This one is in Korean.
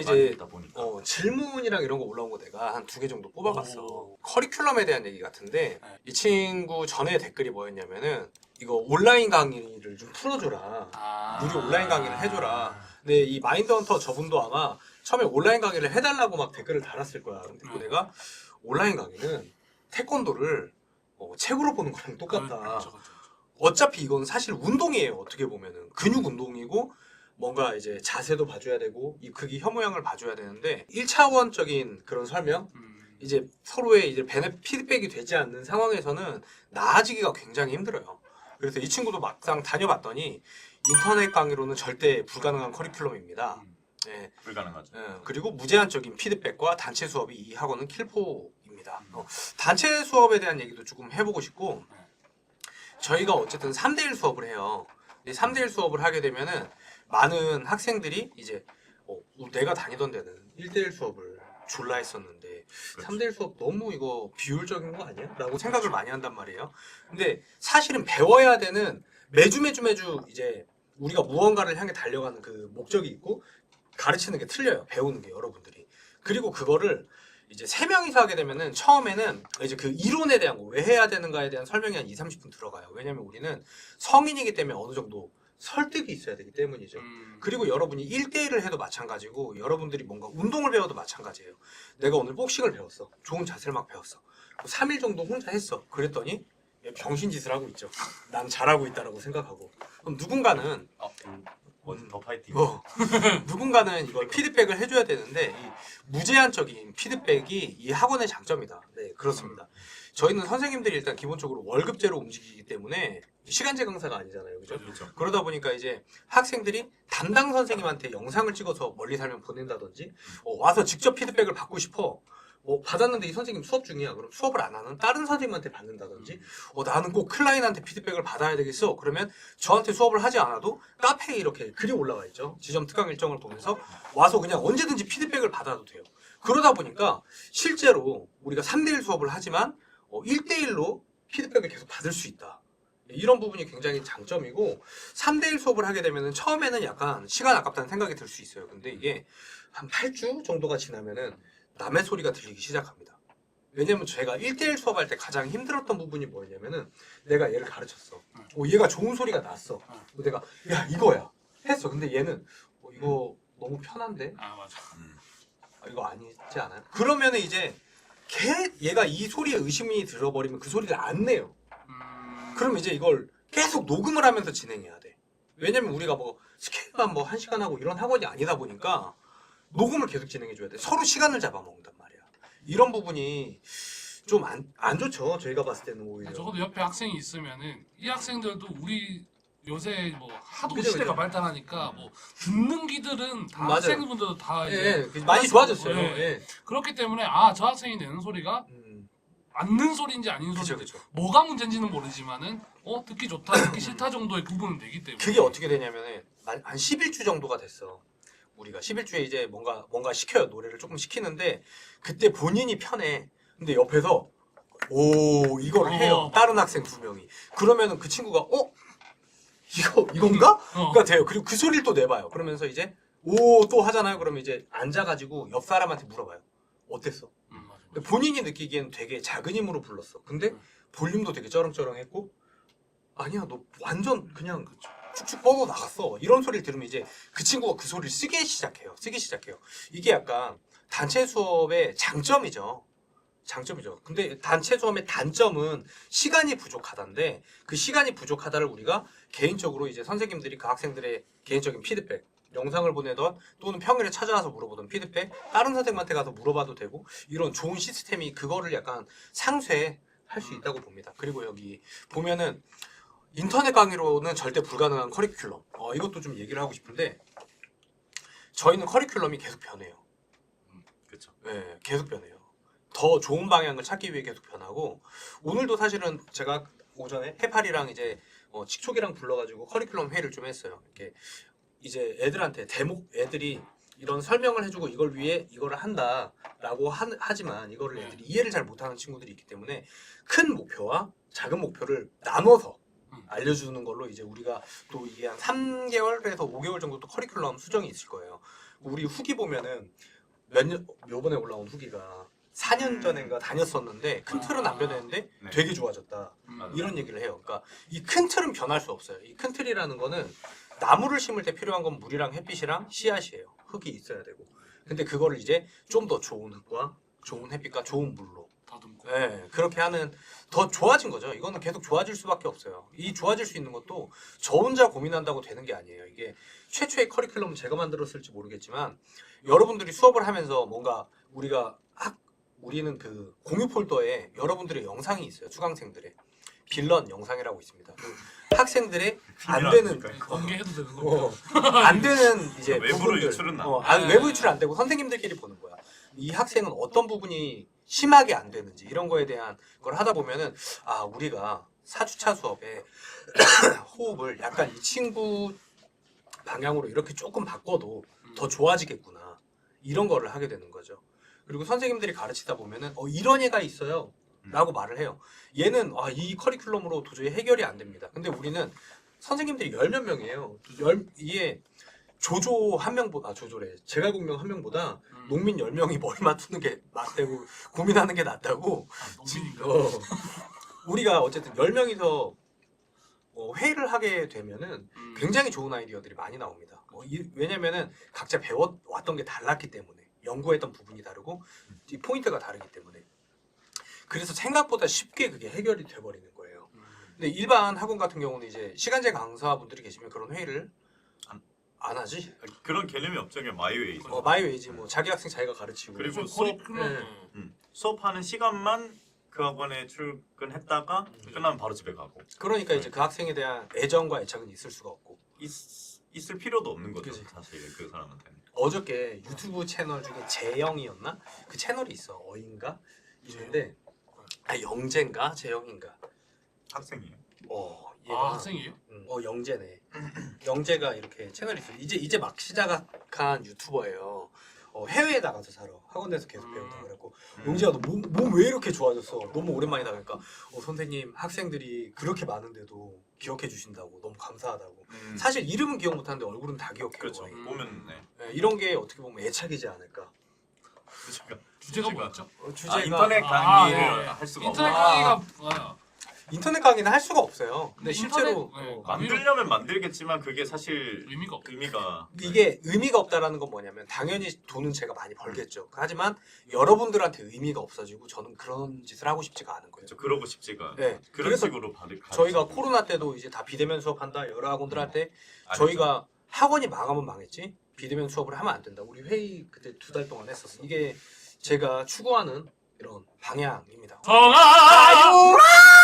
이번에 이제 보니까. 질문이랑 이런 거 올라온 거 내가 한 2개 정도 뽑아봤어. 오. 커리큘럼에 대한 얘기 같은데 네. 이 친구 전에 댓글이 뭐였냐면은 이거 온라인 강의를 좀 풀어줘라. 무료 온라인 강의를 해줘라. 근데 이 마인드헌터 저분도 아마 처음에 온라인 강의를 해달라고 막 댓글을 달았을 거야. 근데 내가 온라인 강의는 태권도를 책으로 보는 거랑 똑같다. 그쵸. 어차피 이건 사실 운동이에요. 어떻게 보면은 근육 운동이고 뭔가 이제 자세도 봐줘야 되고 이 크기 혀 모양을 봐줘야 되는데 1차원적인 그런 설명 이제 서로의 이제 피드백이 되지 않는 상황에서는 나아지기가 굉장히 힘들어요. 그래서 이 친구도 막상 다녀봤더니 인터넷 강의로는 절대 불가능한 커리큘럼입니다. 네. 불가능하죠. 그리고 무제한적인 피드백과 단체 수업이 이 학원은 킬포입니다. 단체 수업에 대한 얘기도 조금 해보고 싶고 저희가 어쨌든 3대1 수업을 해요. 3대1 수업을 하게 되면은 많은 학생들이 이제 내가 다니던 데는 1대1 수업을 졸라 했었는데 그렇죠. 3대1 수업 너무 이거 비효율적인 거 아니야? 라고 생각을 많이 한단 말이에요. 근데 사실은 배워야 되는 매주 이제 우리가 무언가를 향해 달려가는 그 목적이 있고 가르치는 게 틀려요. 배우는 게 여러분들이. 그리고 그거를 이제 3명이서 하게 되면은 처음에는 이제 그 이론에 대한 거 왜 해야 되는가에 대한 설명이 한 2-30분 들어가요. 왜냐면 우리는 성인이기 때문에 어느 정도 설득이 있어야 되기 때문이죠. 그리고 여러분이 1대1을 해도 마찬가지고 여러분들이 뭔가 운동을 배워도 마찬가지예요. 내가 오늘 복싱을 배웠어. 좋은 자세를 막 배웠어. 3일 정도 혼자 했어. 그랬더니 병신짓을 하고 있죠. 난 잘하고 있다라고 생각하고. 그럼 누군가는 더 파이팅. 누군가는 이걸 피드백을 해줘야 되는데 이 무제한적인 피드백이 이 학원의 장점이다. 네, 그렇습니다. 저희는 선생님들이 일단 기본적으로 월급제로 움직이기 때문에 시간제 강사가 아니잖아요. 그죠? 그렇죠. 그러다 보니까 이제 학생들이 담당 선생님한테 영상을 찍어서 멀리 살면 보낸다든지 와서 직접 피드백을 받고 싶어. 받았는데 이 선생님 수업 중이야. 그럼 수업을 안 하는 다른 선생님한테 받는다든지 나는 꼭 클라이언트한테 피드백을 받아야 되겠어. 그러면 저한테 수업을 하지 않아도 카페에 이렇게 글이 올라와 있죠. 지점 특강 일정을 보면서 와서 그냥 언제든지 피드백을 받아도 돼요. 그러다 보니까 실제로 우리가 3대1 수업을 하지만 1대1로 피드백을 계속 받을 수 있다. 이런 부분이 굉장히 장점이고 3대1 수업을 하게 되면 처음에는 약간 시간 아깝다는 생각이 들 수 있어요. 근데 이게 한 8주 정도가 지나면은 남의 소리가 들리기 시작합니다. 왜냐면 제가 1대1 수업할 때 가장 힘들었던 부분이 뭐였냐면은 내가 얘를 가르쳤어. 얘가 좋은 소리가 났어. 내가 야 이거야 했어. 근데 얘는 이거 너무 편한데? 맞아. 이거 아니지 않아요? 그러면은 이제 얘가 이 소리에 의심이 들어버리면 그 소리를 안 내요. 그럼 이제 이걸 계속 녹음을 하면서 진행해야 돼. 왜냐면 우리가 스케일만 1시간 하고 이런 학원이 아니다 보니까 녹음을 계속 진행해줘야 돼. 서로 시간을 잡아먹는단 말이야. 이런 부분이 좀 안 좋죠. 저희가 봤을 때는 오히려. 적어도 옆에 학생이 있으면은 이 학생들도 우리 요새 하도 그죠, 시대가 그죠. 발달하니까 듣는 귀들은 다 맞아요. 학생분들도 다 이제 많이 좋아졌어요. 예. 그렇기 때문에 저 학생이 내는 소리가 맞는 소리인지 아닌 소리인지 그죠. 뭐가 문제인지는 모르지만은 듣기 좋다 듣기 싫다 정도의 구분은 되기 때문에 그게 어떻게 되냐면은 한 11주 정도가 됐어. 우리가 11주에 이제 뭔가 시켜요. 노래를 조금 시키는데 그때 본인이 편해. 근데 옆에서 이걸 해요. 다른 학생 2명이. 그러면은 그 친구가 이건가? 가 돼요. 그리고 그 소리를 또 내봐요. 그러면서 이제 또 하잖아요. 그러면 이제 앉아가지고 옆 사람한테 물어봐요. 어땠어? 맞아. 본인이 느끼기에는 되게 작은 힘으로 불렀어. 근데 볼륨도 되게 쩌렁쩌렁했고 아니야 너 완전 그냥 축축 뻗어 나갔어. 이런 소리를 들으면 이제 그 친구가 그 소리를 쓰기 시작해요. 이게 약간 단체 수업의 장점이죠. 근데 단체 수업의 단점은 시간이 부족하다인데 그 시간이 부족하다를 우리가 개인적으로 이제 선생님들이 그 학생들의 개인적인 피드백 영상을 보내던 또는 평일에 찾아와서 물어보던 피드백 다른 선생님한테 가서 물어봐도 되고 이런 좋은 시스템이 그거를 약간 상쇄할 수 있다고 봅니다. 그리고 여기 보면은 인터넷 강의로는 절대 불가능한 커리큘럼. 이것도 좀 얘기를 하고 싶은데 저희는 커리큘럼이 계속 변해요. 그렇죠. 네, 계속 변해요. 더 좋은 방향을 찾기 위해 계속 변하고 오늘도 사실은 제가 오전에 해파리랑 이제 칙촉이랑 불러가지고 커리큘럼 회의를 좀 했어요. 이렇게 이제 애들한테 애들이 이런 설명을 해주고 이걸 위해 이거를 한다라고 하지만 이거를 애들이 이해를 잘 못하는 친구들이 있기 때문에 큰 목표와 작은 목표를 나눠서 알려주는 걸로 이제 우리가 또 이게 한 3개월에서 5개월 정도 또 커리큘럼 수정이 있을 거예요. 우리 후기 보면은 요번에 올라온 후기가 4년 전인가 다녔었는데 큰 틀은 안 변했는데 네. 되게 좋아졌다. 이런 얘기를 해요. 그러니까 이 큰 틀은 변할 수 없어요. 이 큰 틀이라는 거는 나무를 심을 때 필요한 건 물이랑 햇빛이랑 씨앗이에요. 흙이 있어야 되고. 근데 그거를 이제 좀 더 좋은 흙과 좋은 햇빛과 좋은 물로 다듬고. 네, 그렇게 하는 더 좋아진 거죠. 이거는 계속 좋아질 수밖에 없어요. 이 좋아질 수 있는 것도 저 혼자 고민한다고 되는 게 아니에요. 이게 최초의 커리큘럼은 제가 만들었을지 모르겠지만 여러분들이 수업을 하면서 뭔가 우리는 그 공유 폴더에 여러분들의 영상이 있어요. 수강생들의 빌런 영상이라고 있습니다. 그 학생들의 안 되는 공개해도 되는 거. 안 되는 이제 외부로 부분들, 유출은 안 돼. 외부 유출 안 되고 선생님들끼리 보는 거야. 이 학생은 어떤 부분이 심하게 안 되는지 이런 거에 대한 걸 하다 보면은 아 우리가 4주차 수업에 호흡을 약간 이 친구 방향으로 이렇게 조금 바꿔도 더 좋아지겠구나 이런 거를 하게 되는 거죠. 그리고 선생님들이 가르치다 보면은 이런 애가 있어요 라고 말을 해요. 얘는 이 커리큘럼으로 도저히 해결이 안 됩니다. 근데 우리는 선생님들이 10몇 명이에요. 이게 조조 한 명보다 조조래 제갈공명 한 명보다 농민 10명이 머리 맞추는 게 낫다고 고민하는 게 낫다고. 농민인가? 우리가 어쨌든 10명이서 회의를 하게 되면은 굉장히 좋은 아이디어들이 많이 나옵니다. 왜냐면은 각자 배워왔던 게 달랐기 때문에 연구했던 부분이 다르고 이 포인트가 다르기 때문에 그래서 생각보다 쉽게 그게 해결이 돼버리는 거예요. 근데 일반 학원 같은 경우는 이제 시간제 강사분들이 계시면 그런 회의를 안 하지. 그런 개념이 없죠. 그냥 마이웨이. 마이웨이지 뭐 자기 학생 자기가 가르치고. 그리고 커리큘럼. 수업하는 시간만 그 학원에 출근했다가 끝나면 바로 집에 가고. 그러니까 이제 그 학생에 대한 애정과 애착은 있을 수가 없고. 있을 필요도 없는 거죠. 그치. 사실 그 사람한테는. 어저께 유튜브 채널 중에 재영이었나? 그 채널이 있어. 어인가? 있는데 영재인가? 재영인가? 학생이에요. 얘가 학생이에요? 영재네. 영재가 이렇게 채널이 있어. 이제 막 시작한 유튜버예요. 해외에 나가서 살아. 학원에서 계속 배운다 그랬고 영재가 너 몸 왜 이렇게 좋아졌어? 너무 오랜만이다 그러니까 선생님 학생들이 그렇게 많은데도 기억해 주신다고 너무 감사하다고. 사실 이름은 기억 못하는데 얼굴은 다 기억해요. 그렇죠. 거의. 보면 네. 네, 이런 게 어떻게 보면 애착이지 않을까. 주제가 뭐였죠? 주제가 인터넷 강의를 예. 할 수가 인터넷 없고 강의가 뭐야? 인터넷 강의는 할 수가 없어요. 근데 실제로 인터넷, 네. 만들려면 만들겠지만 그게 사실 의미가 없. 의미가 이게 의미가 없다라는 건 뭐냐면 당연히 돈은 제가 많이 벌겠죠. 하지만 여러분들한테 의미가 없어지고 저는 그런 짓을 하고 싶지가 않은 거예요. 그렇죠. 그러고 싶지가 네. 그런 그래서 식으로 저희가 코로나 때도 이제 다 비대면 수업한다 여러 학원들한테 저희가 학원이 망하면 망했지 비대면 수업을 하면 안 된다. 우리 회의 그때 2달 동안 했었어. 이게 제가 추구하는 이런 방향입니다. 정아!